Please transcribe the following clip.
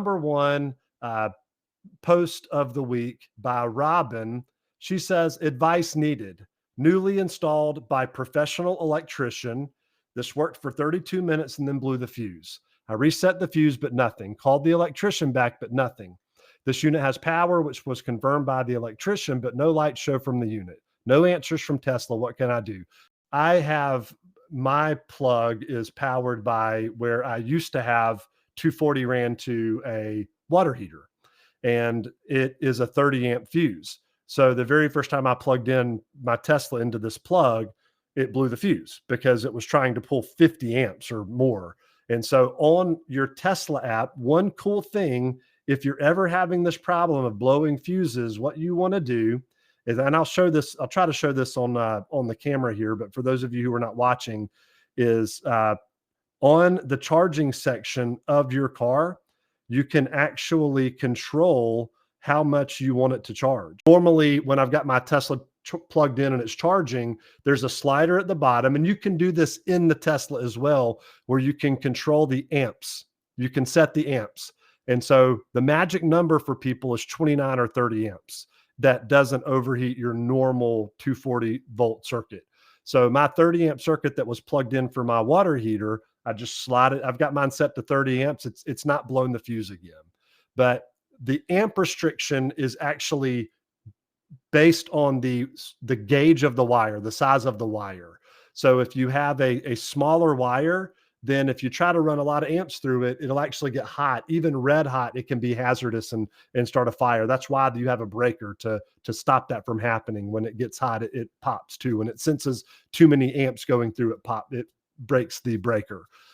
Number one post of the week by Robin. She says, advice needed. Newly installed by professional electrician. This worked for 32 minutes and then blew the fuse. I reset the fuse, but nothing. Called the electrician back, but nothing. This unit has power, which was confirmed by the electrician, but no lights show from the unit. No answers from Tesla. What can I do? I have my plug is powered by where I used to have 240 ran to a water heater, and it is a 30 amp fuse. So the very first time I plugged in my Tesla into this plug, it blew the fuse because it was trying to pull 50 amps or more. And so on your Tesla app, one cool thing, if you're ever having this problem of blowing fuses, what you want to do is, and I'll show this, I'll try to show this on the camera here, but for those of you who are not watching, is on the charging section of your car, you can actually control how much you want it to charge. Normally, when I've got my Tesla plugged in and it's charging, there's a slider at the bottom, and you can do this in the Tesla as well, where you can control the amps. You can set the amps. And so the magic number for people is 29 or 30 amps. That doesn't overheat your normal 240 volt circuit. So my 30 amp circuit that was plugged in for my water heater, I just slide it. I've got mine set to 30 amps. It's not blown the fuse again. But the amp restriction is actually based on the gauge of the wire, the size of the wire. So if you have a smaller wire, then if you try to run a lot of amps through it, it'll actually get hot. Even red hot, it can be hazardous and start a fire. That's why you have a breaker to stop that from happening. When it gets hot, it pops too. When it senses too many amps going through it, it breaks the breaker.